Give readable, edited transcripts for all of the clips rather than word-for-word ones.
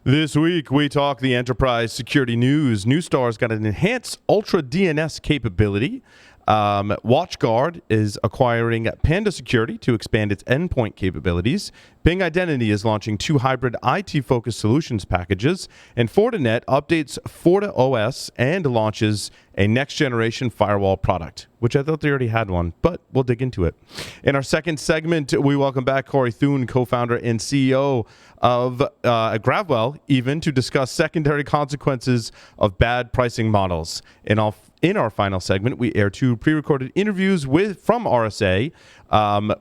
This week, we talk the enterprise security news. Neustar's got an enhanced UltraDNS capability. WatchGuard is acquiring Panda Security to expand its endpoint capabilities. Ping Identity is launching 2 hybrid IT-focused solutions packages. And Fortinet updates FortiOS and launches a next-generation firewall product, which I thought they already had one, but we'll dig into it. In our second segment, we welcome back Corey Thune, co-founder and CEO of Gravwell, even to discuss secondary consequences of bad pricing models. In our final segment, we air 2 pre-recorded interviews from RSA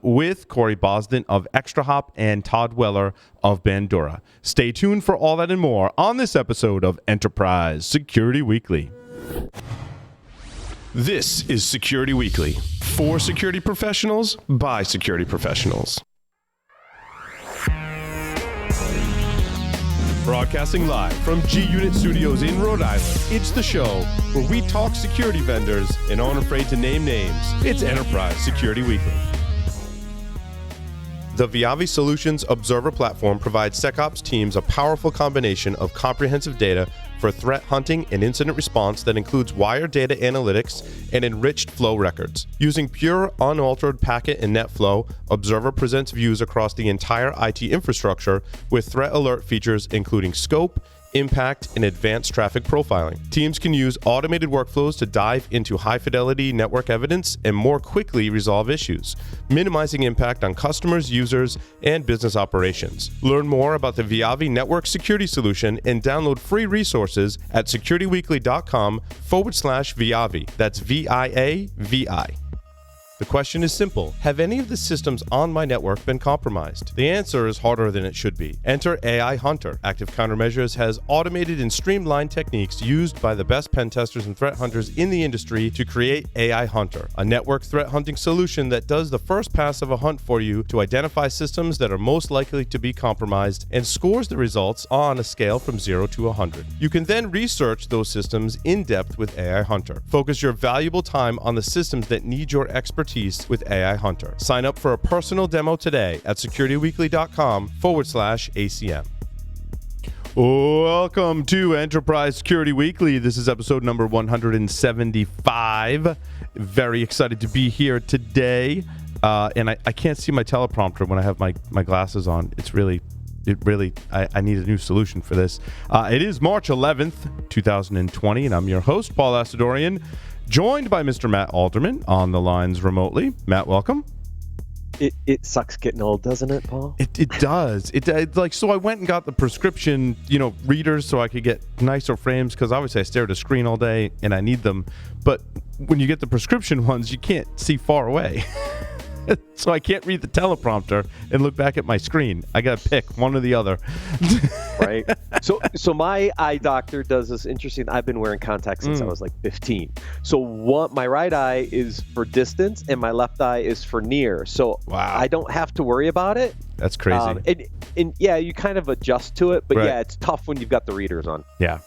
with Corey Bosden of ExtraHop and Todd Weller of Bandura. Stay tuned for all that and more on this episode of Enterprise Security Weekly. This is Security Weekly, for security professionals, by security professionals. Broadcasting live from G-Unit Studios in Rhode Island, it's the show where we talk security vendors and aren't afraid to name names. It's Enterprise Security Weekly. The Viavi Solutions Observer Platform provides SecOps teams a powerful combination of comprehensive data for threat hunting and incident response that includes wire data analytics and enriched flow records. Using pure, unaltered packet and net flow, Observer presents views across the entire IT infrastructure with threat alert features including scope, impact, and advanced traffic profiling. Teams can use automated workflows to dive into high-fidelity network evidence and more quickly resolve issues, minimizing impact on customers, users, and business operations. Learn more about the Viavi Network Security Solution and download free resources at securityweekly.com/Viavi. That's VIAVI. The question is simple. Have any of the systems on my network been compromised? The answer is harder than it should be. Enter AI Hunter. Active Countermeasures has automated and streamlined techniques used by the best pen testers and threat hunters in the industry to create AI Hunter, a network threat hunting solution that does the first pass of a hunt for you to identify systems that are most likely to be compromised and scores the results on a scale from 0 to 100. You can then research those systems in depth with AI Hunter. Focus your valuable time on the systems that need your expertise with AI Hunter. Sign up for a personal demo today at securityweekly.com/ACM. Welcome to Enterprise Security Weekly. This is episode number 175. Very excited to be here today. And I can't see my teleprompter when I have my glasses on. I need a new solution for this. It is March 11th, 2020, and I'm your host, Paul Asadorian, joined by Mr. Matt Alderman on the lines remotely. Matt, welcome. It sucks getting old, doesn't it, Paul? It does. So I went and got the prescription, readers so I could get nicer frames because obviously I stare at a screen all day and I need them. But when you get the prescription ones, you can't see far away. So I can't read the teleprompter and look back at my screen. I got to pick one or the other. Right. So my eye doctor does this interesting. I've been wearing contacts since I was like 15. So my right eye is for distance and my left eye is for near. So wow. I don't have to worry about it. That's crazy. And yeah, you kind of adjust to it, but right. Yeah, it's tough when you've got the readers on. Yeah.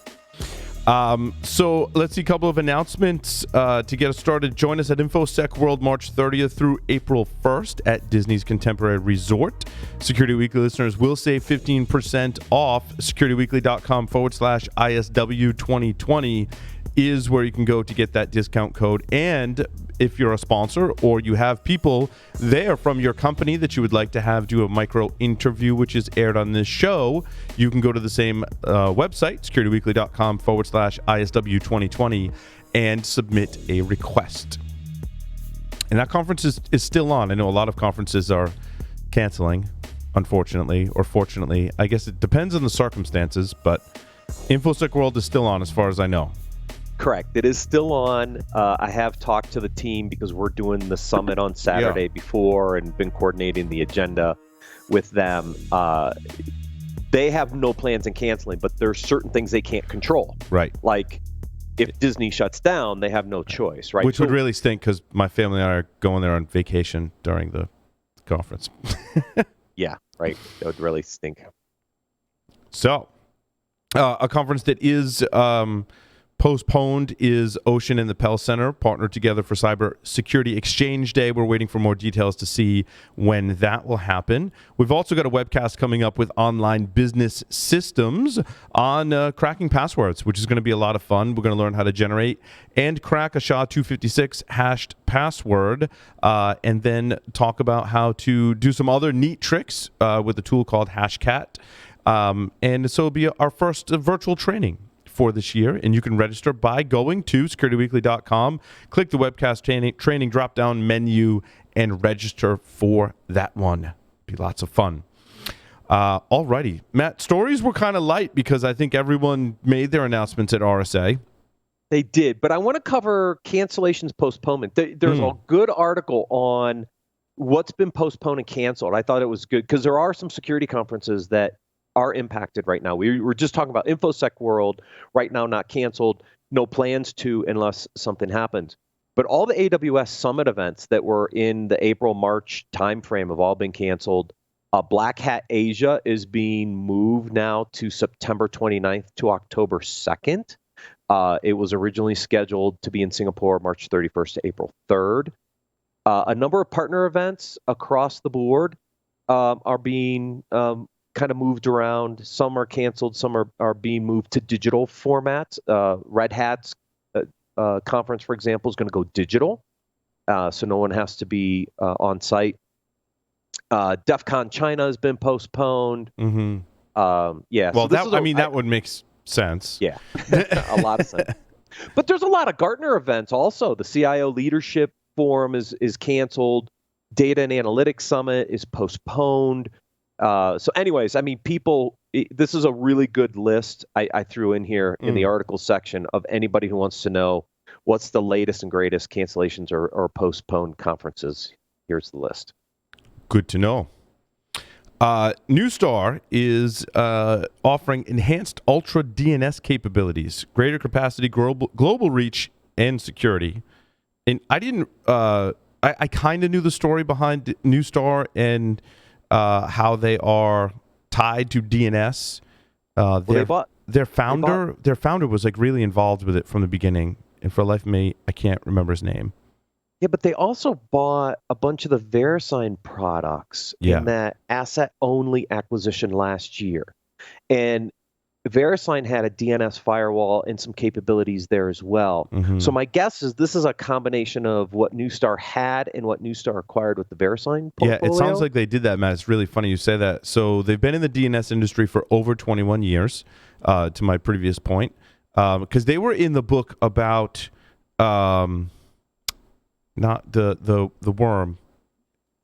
So let's see a couple of announcements to get us started. Join us at InfoSec World March 30th through April 1st at Disney's Contemporary Resort. Security Weekly listeners will save 15% off. securityweekly.com/ISW 2020 is where you can go to get that discount code. And if you're a sponsor or you have people there from your company that you would like to have do a micro interview, which is aired on this show, you can go to the same website, securityweekly.com/ISW 2020, and submit a request. And that conference is still on. I know a lot of conferences are canceling, unfortunately, or fortunately. I guess it depends on the circumstances, but InfoSec World is still on as far as I know. Correct. It is still on. I have talked to the team because we're doing the summit on Saturday before and been coordinating the agenda with them. They have no plans in canceling, but there's certain things they can't control. Right. Like if Disney shuts down, they have no choice, right? Which would really stink because my family and I are going there on vacation during the conference. Yeah, right. That would really stink. So, a conference that is Postponed is Ocean and the Pell Center partnered together for Cyber Security Exchange Day. We're waiting for more details to see when that will happen. We've also got a webcast coming up with Online Business Systems on cracking passwords, which is going to be a lot of fun. We're going to learn how to generate and crack a SHA-256 hashed password, and then talk about how to do some other neat tricks with a tool called Hashcat. And so it'll be our first virtual training for this year, and you can register by going to securityweekly.com, click the webcast training drop-down menu, and register for that one. Be lots of fun. Alrighty, Matt, stories were kind of light because I think everyone made their announcements at RSA. They did, but I want to cover cancellations, postponement. There's a good article on what's been postponed and canceled. I thought it was good because there are some security conferences that are impacted right now. We were just talking about InfoSec World right now, not canceled, no plans to unless something happens. But all the AWS Summit events that were in the April-March timeframe have all been canceled. Black Hat Asia is being moved now to September 29th to October 2nd. It was originally scheduled to be in Singapore March 31st to April 3rd. A number of partner events across the board are being kind of moved around. Some are canceled, some are being moved to digital formats. Red Hat's conference, for example, is going to go digital, so no one has to be on site. DEF CON China has been postponed. Mm-hmm. Yeah. Well, so that would make sense. Yeah, a lot of sense. But there's a lot of Gartner events also. The CIO Leadership Forum is canceled. Data and Analytics Summit is postponed. So anyways, I mean, this is a really good list I threw in here in the article section of anybody who wants to know what's the latest and greatest cancellations or postponed conferences. Here's the list. Good to know. Neustar is offering enhanced UltraDNS capabilities, greater capacity, global reach, and security. And I didn't. I kind of knew the story behind Neustar and how they are tied to DNS. Their founder was like really involved with it from the beginning, and for the life of me, I can't remember his name. Yeah, but they also bought a bunch of the VeriSign products in that asset-only acquisition last year. And VeriSign had a DNS firewall and some capabilities there as well. Mm-hmm. So my guess is this is a combination of what Neustar had and what Neustar acquired with the VeriSign portfolio. Yeah, it sounds like they did that, Matt. It's really funny you say that. So they've been in the DNS industry for over 21 years, to my previous point, because they were in the book about... not the worm.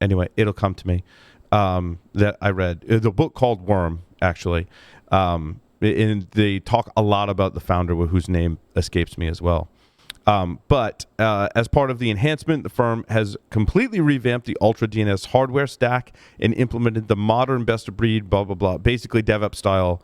Anyway, it'll come to me. That I read the book called Worm, actually, and they talk a lot about the founder, whose name escapes me as well. But as part of the enhancement, the firm has completely revamped the UltraDNS hardware stack and implemented the modern best-of-breed, blah blah blah, basically DevOps style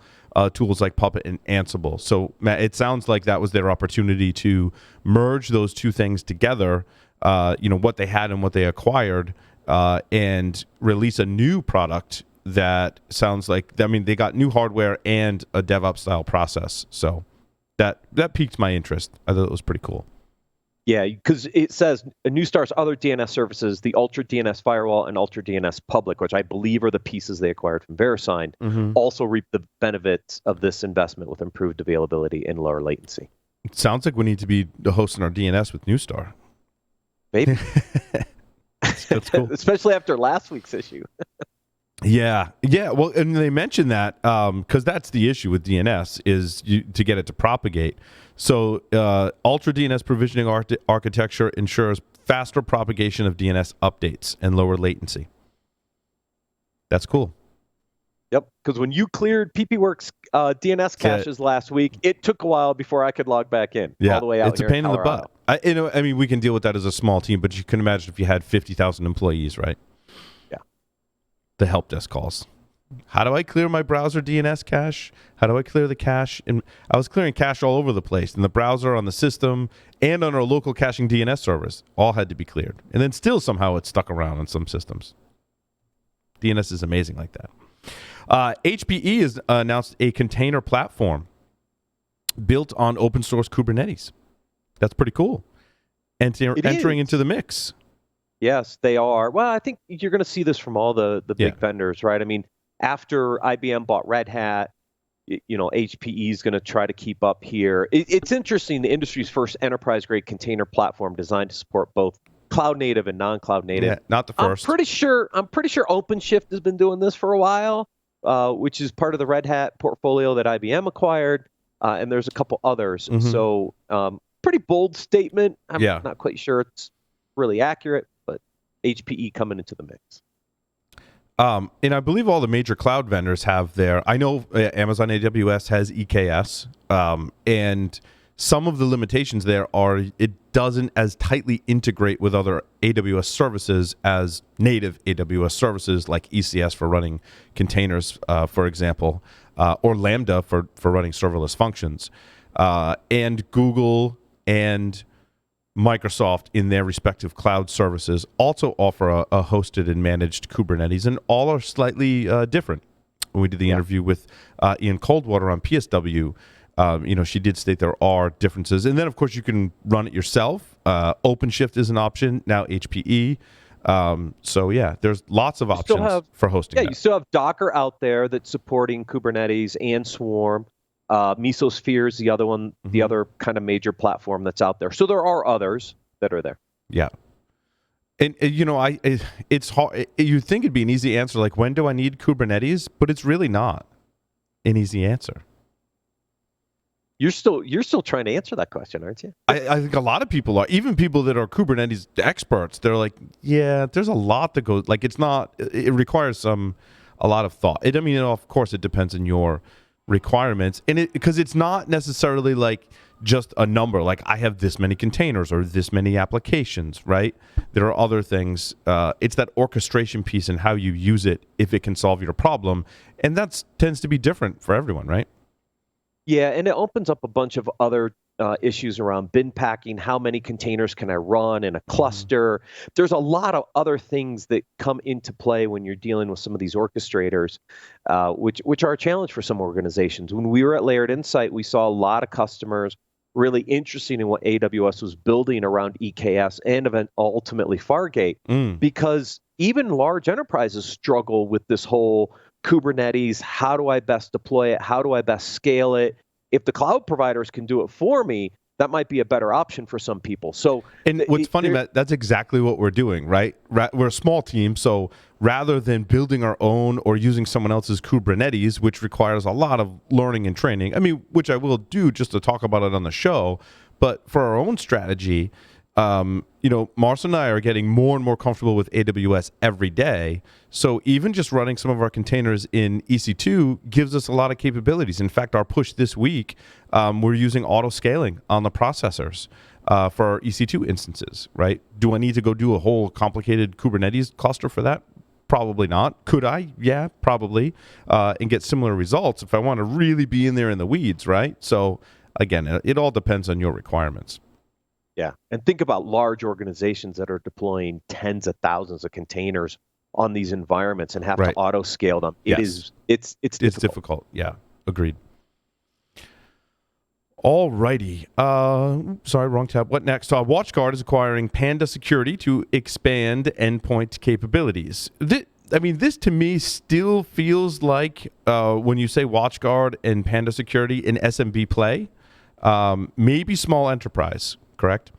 tools like Puppet and Ansible. So, Matt, it sounds like that was their opportunity to merge those two things together. What they had and what they acquired, and release a new product that sounds like, I mean, they got new hardware and a DevOps style process. So that piqued my interest. I thought it was pretty cool. Yeah, because it says Neustar's other DNS services, the UltraDNS firewall and UltraDNS public, which I believe are the pieces they acquired from VeriSign, also reap the benefits of this investment with improved availability and lower latency. It sounds like we need to be hosting our DNS with Neustar. Maybe. That's cool. Especially after last week's issue. Yeah. Well, and they mentioned that because that's the issue with DNS is to get it to propagate. So UltraDNS provisioning architecture ensures faster propagation of DNS updates and lower latency. That's cool. Yep, because when you cleared PPWorks DNS caches last week, it took a while before I could log back in. Yeah, all the way out. It's a pain in the butt. I mean, we can deal with that as a small team, but you can imagine if you had 50,000 employees, right? Yeah. The help desk calls. How do I clear my browser DNS cache? How do I clear the cache? And I was clearing cache all over the place, in the browser, on the system, and on our local caching DNS servers. All had to be cleared. And then still somehow it's stuck around on some systems. DNS is amazing like that. HPE has announced a container platform built on open source Kubernetes. That's pretty cool. Entering into the mix. Yes, they are. Well, I think you're going to see this from all the big vendors, right? I mean, after IBM bought Red Hat, HPE is going to try to keep up here. It's interesting. The industry's first enterprise-grade container platform designed to support both cloud native and non-cloud native. Yeah, not the first. I'm pretty sure OpenShift has been doing this for a while, which is part of the Red Hat portfolio that IBM acquired, and there's a couple others. Mm-hmm. So, pretty bold statement. I'm not quite sure it's really accurate, but HPE coming into the mix. And I believe all the major cloud vendors have their. I know Amazon AWS has EKS, and some of the limitations there are it doesn't as tightly integrate with other AWS services as native AWS services like ECS for running containers, for example, or Lambda for running serverless functions. And Google and Microsoft in their respective cloud services also offer a hosted and managed Kubernetes, and all are slightly different. When we did the interview with Ian Coldwater on PSW, she did state there are differences. And then, of course, you can run it yourself. OpenShift is an option, now HPE. There's lots of options for hosting. Yeah, you still have Docker out there that's supporting Kubernetes and Swarm. Mesosphere is the other one, the other kind of major platform that's out there. So there are others that are there. Yeah. And it's hard. You think it'd be an easy answer, like when do I need Kubernetes? But it's really not an easy answer. You're still trying to answer that question, aren't you? I think a lot of people are, even people that are Kubernetes experts. They're like, yeah, there's a lot that goes. Like it's not. It requires a lot of thought. Of course, it depends on your requirements, and because it's not necessarily like just a number, like I have this many containers or this many applications, right? There are other things. It's that orchestration piece and how you use it, if it can solve your problem, and that tends to be different for everyone, right? Yeah, and it opens up a bunch of other issues around bin packing. How many containers can I run in a cluster? There's a lot of other things that come into play when you're dealing with some of these orchestrators, which are a challenge for some organizations. When we were at Layered Insight, we saw a lot of customers really interested in what AWS was building around EKS and ultimately Fargate, because even large enterprises struggle with this whole Kubernetes. How do I best deploy it? How do I best scale it? If the cloud providers can do it for me, that might be a better option for some people. So, and what's funny, Matt, that's exactly what we're doing, right? We're a small team, so rather than building our own or using someone else's Kubernetes, which requires a lot of learning and training, which I will do just to talk about it on the show, but for our own strategy, Marcel and I are getting more and more comfortable with AWS every day. So even just running some of our containers in EC2 gives us a lot of capabilities. In fact, our push this week, we're using auto scaling on the processors for our EC2 instances, right? Do I need to go do a whole complicated Kubernetes cluster for that? Probably not. Could I? Yeah, probably. And get similar results if I want to really be in there in the weeds, right? So again, it all depends on your requirements. Yeah, and think about large organizations that are deploying tens of thousands of containers on these environments and have to auto scale them. It's difficult. Yeah, agreed. All righty. Sorry, wrong tab. What next? WatchGuard is acquiring Panda Security to expand endpoint capabilities. This to me still feels like when you say WatchGuard and Panda Security, an SMB play, maybe small enterprise. Correct?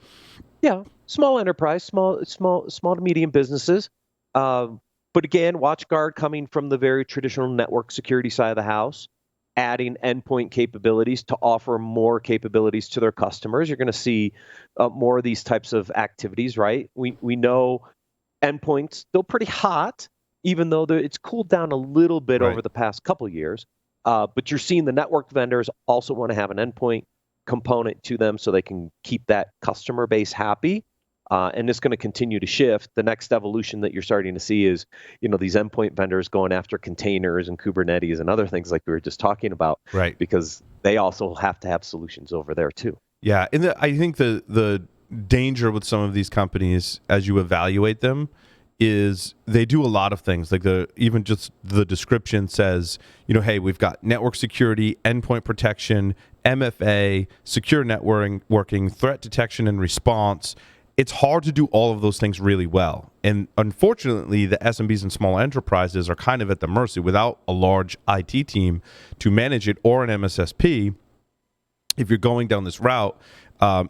Yeah, small enterprise, small to medium businesses. But again, WatchGuard coming from the very traditional network security side of the house, adding endpoint capabilities to offer more capabilities to their customers. You're going to see more of these types of activities, right? We know endpoint's still pretty hot, even though it's cooled down a little bit over the past couple years. But you're seeing the network vendors also want to have an endpoint component to them so they can keep that customer base happy, and it's going to continue to shift. The next evolution that you're starting to see is, these endpoint vendors going after containers and Kubernetes and other things like we were just talking about, right? Because they also have to have solutions over there too. Yeah, and I think the danger with some of these companies as you evaluate them is they do a lot of things. Like even just the description says, hey, we've got network security, endpoint protection, MFA, secure networking, threat detection and response. It's hard to do all of those things really well. And unfortunately, the SMBs and small enterprises are kind of at the mercy without a large IT team to manage it or an MSSP. If you're going down this route,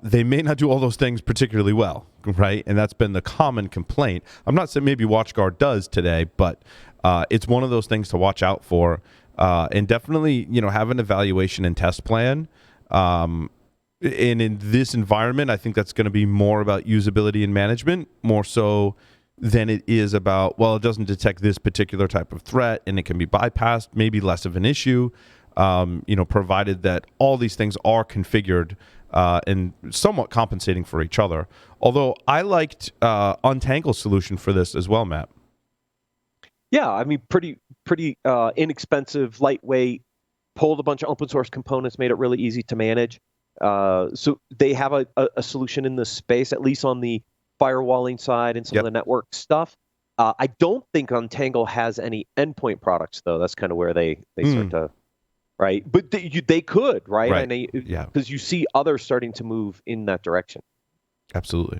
they may not do all those things particularly well, right? And that's been the common complaint. I'm not saying maybe WatchGuard does today, but it's one of those things to watch out for. And definitely, have an evaluation and test plan. And in this environment, I think that's going to be more about usability and management, more so than it is about, well, it doesn't detect this particular type of threat and it can be bypassed, maybe less of an issue, provided that all these things are configured and somewhat compensating for each other. Although I liked Untangle's solution for this as well, Matt. Yeah, I mean, pretty inexpensive, lightweight, pulled a bunch of open source components, made it really easy to manage. So they have a solution in this space, at least on the firewalling side and some of the network stuff. I don't think Untangle has any endpoint products, though. That's kind of where they start to, right? But they could, right? Because you see others starting to move in that direction. Absolutely.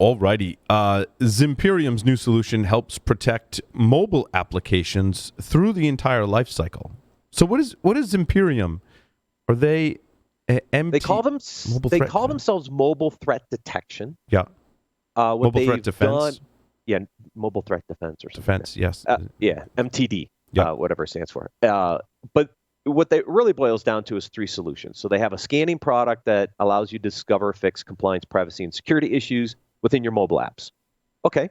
Alrighty. Zimperium's new solution helps protect mobile applications through the entire life cycle. So what is Zimperium? Are they They call themselves mobile threat detection. Yeah. Mobile threat defense. Mobile threat defense or something. Defense, yes. MTD. Whatever it stands for. But what they really boils down to is three solutions. So they have a scanning product that allows you to discover, fix compliance, privacy, and security issues within your mobile apps. Okay.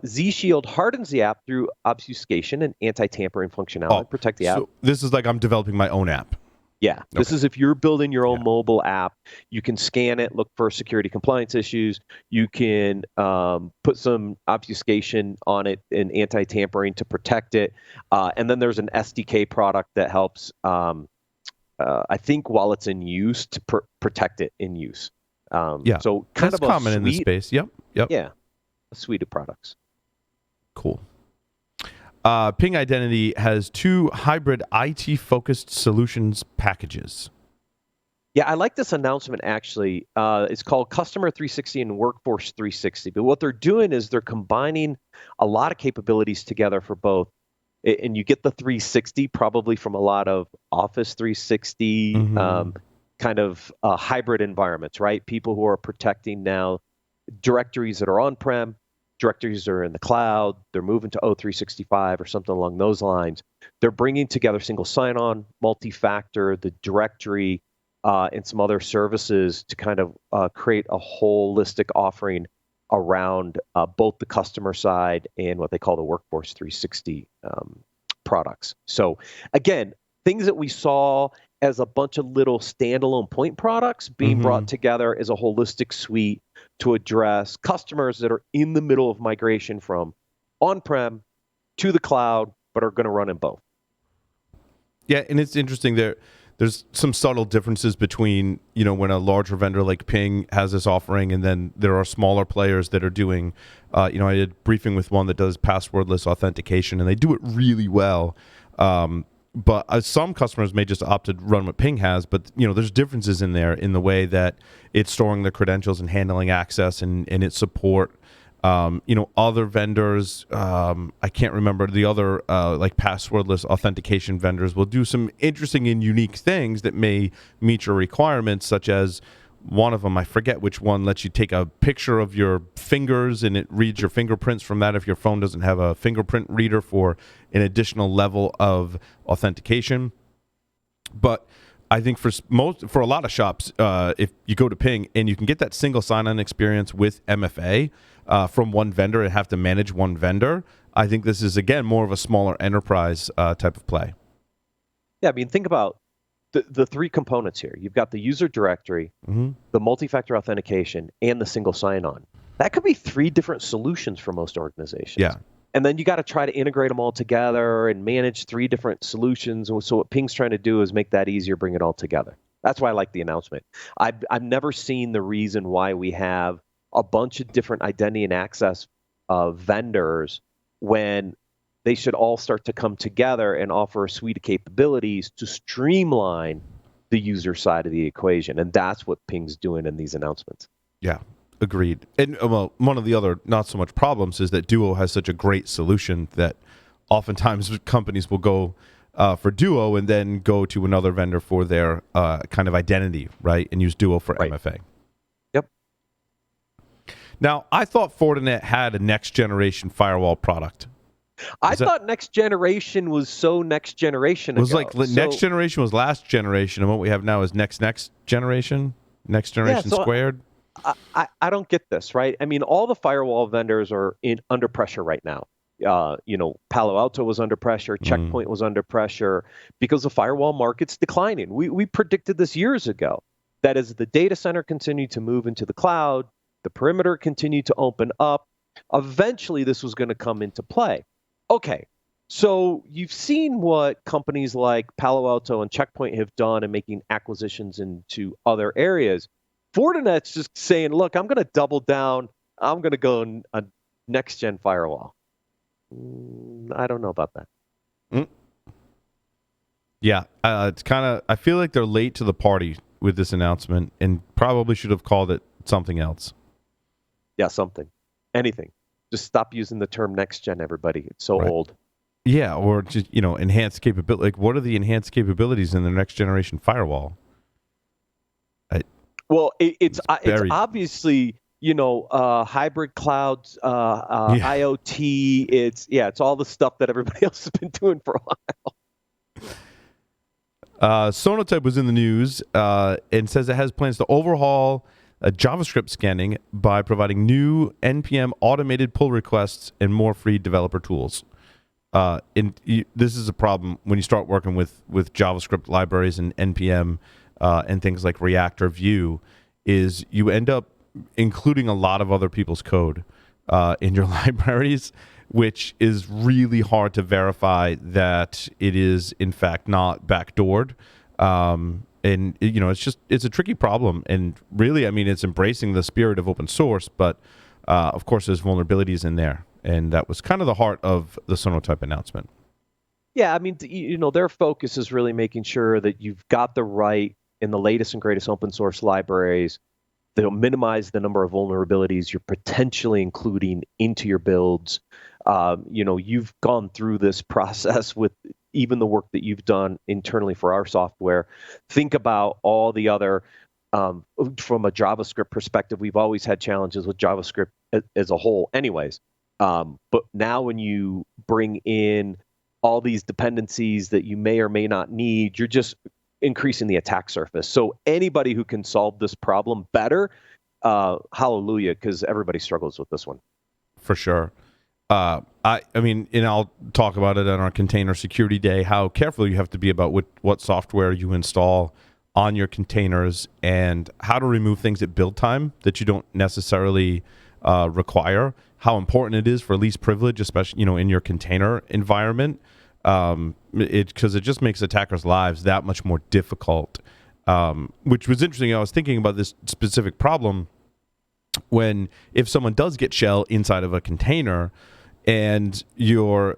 Z-Shield hardens the app through obfuscation and anti-tampering functionality. Protect the app. So this is like I'm developing my own app. Yeah. This is if you're building your own mobile app, you can scan it, look for security compliance issues. You can put some obfuscation on it and anti-tampering to protect it. And then there's an SDK product that helps, I think, while it's in use to protect it in use. So kind that's of common in this space. Yep. Yeah. A suite of products. Cool. Ping Identity has two hybrid IT-focused solutions packages. Yeah, I like this announcement, actually. It's called Customer 360 and Workforce 360. But what they're doing is they're combining a lot of capabilities together for both. And you get the 360 probably from a lot of Office 360 kind of hybrid environments, right? People who are protecting now directories that are on-prem, directories are in the cloud, they're moving to O365 or something along those lines. They're bringing together single sign-on, multi-factor, the directory, and some other services to kind of create a holistic offering around both the customer side and what they call the Workforce 360 products. So again, things that we saw as a bunch of little standalone point products being brought together as a holistic suite to address customers that are in the middle of migration from on-prem to the cloud, but are going to run in both. Yeah, and it's interesting there's some subtle differences between, when a larger vendor like Ping has this offering, and then there are smaller players that are doing, I did a briefing with one that does passwordless authentication, and they do it really well. But some customers may just opt to run what Ping has, but there's differences in there in the way that it's storing the credentials and handling access and its support. Other vendors, I can't remember the other like passwordless authentication vendors will do some interesting and unique things that may meet your requirements, such as one of them, I forget which one, lets you take a picture of your fingers and it reads your fingerprints from that if your phone doesn't have a fingerprint reader for an additional level of authentication. But I think for a lot of shops, if you go to Ping and you can get that single sign-on experience with MFA from one vendor and have to manage one vendor, I think this is, again, more of a smaller enterprise type of play. Yeah, I mean, think about the three components here. You've got the user directory, the multi-factor authentication, and the single sign-on. That could be three different solutions for most organizations. Yeah. And then you got to try to integrate them all together and manage three different solutions. And so what Ping's trying to do is make that easier, bring it all together. That's why I like the announcement. I've never seen the reason why we have a bunch of different identity and access vendors when they should all start to come together and offer a suite of capabilities to streamline the user side of the equation. And that's what Ping's doing in these announcements. Yeah, agreed. And well, one of the other not so much problems is that Duo has such a great solution that oftentimes companies will go for Duo and then go to another vendor for their kind of identity, right? And use Duo for MFA. Yep. Now, I thought Fortinet had a next generation firewall product. I thought next generation was so next generation. It was next generation was last generation, and what we have now is next generation, next generation squared. I don't get this, right? I mean, all the firewall vendors are under pressure right now. Palo Alto was under pressure, Checkpoint was under pressure because the firewall market's declining. We predicted this years ago, that as the data center continued to move into the cloud, the perimeter continued to open up, eventually this was going to come into play. Okay, so you've seen what companies like Palo Alto and Checkpoint have done in making acquisitions into other areas. Fortinet's just saying, look, I'm going to double down. I'm going to go a next-gen firewall. I don't know about that. Yeah, it's kind of, I feel like they're late to the party with this announcement and probably should have called it something else. Yeah, something. Anything. Just stop using the term next-gen, everybody. It's so old. Yeah, or just, enhanced capability. Like, what are the enhanced capabilities in the next-generation firewall? It's obviously, hybrid clouds, IoT. It's all the stuff that everybody else has been doing for a while. Sonatype was in the news and says it has plans to overhaul JavaScript scanning by providing new NPM automated pull requests and more free developer tools. This is a problem when you start working with JavaScript libraries and NPM and things like React or Vue, is you end up including a lot of other people's code in your libraries, which is really hard to verify that it is in fact not backdoored. And it's a tricky problem. And really, I mean, it's embracing the spirit of open source, but of course there's vulnerabilities in there. And that was kind of the heart of the Sonatype announcement. Yeah, I mean, their focus is really making sure that you've got the right in the latest and greatest open source libraries. They'll minimize the number of vulnerabilities you're potentially including into your builds. You've gone through this process with even the work that you've done internally for our software. Think about all the other, from a JavaScript perspective, we've always had challenges with JavaScript as a whole anyways. But now when you bring in all these dependencies that you may or may not need, you're just increasing the attack surface. So anybody who can solve this problem better, hallelujah, because everybody struggles with this one. For sure. I mean, and I'll talk about it on our Container Security Day, how careful you have to be about what software you install on your containers and how to remove things at build time that you don't necessarily require, how important it is for least privilege, especially, in your container environment, because it just makes attackers' lives that much more difficult, which was interesting. I was thinking about this specific problem if someone does get shell inside of a container and your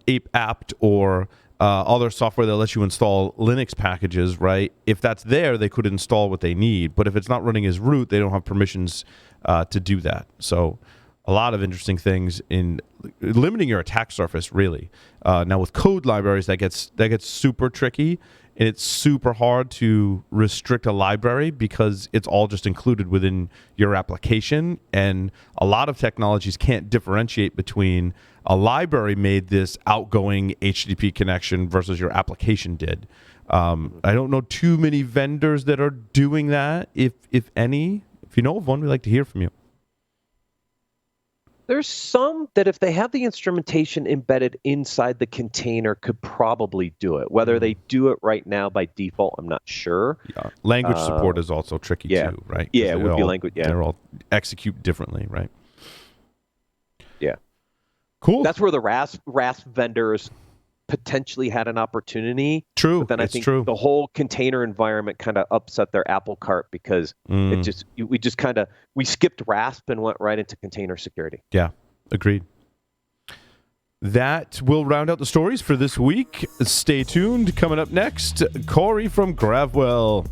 ape apt or other software that lets you install Linux packages, right? If that's there, they could install what they need. But if it's not running as root, they don't have permissions to do that. So a lot of interesting things in limiting your attack surface, really. Now with code libraries, that gets super tricky, and it's super hard to restrict a library because it's all just included within your application. And a lot of technologies can't differentiate between a library made this outgoing HTTP connection versus your application did. I don't know too many vendors that are doing that, if any. If you know of one, we'd like to hear from you. There's some that if they have the instrumentation embedded inside the container could probably do it. Whether they do it right now by default, I'm not sure. Yeah. Language support is also tricky too, right? Yeah, it would be language. Yeah, they're all execute differently, right? Yeah. Cool. That's where the RASP vendors potentially had an opportunity. True. But then I think the whole container environment kind of upset their apple cart because we skipped RASP and went right into container security. Yeah, agreed. that will round out the stories for this week. Stay tuned. Coming up next, Corey from Gravwell.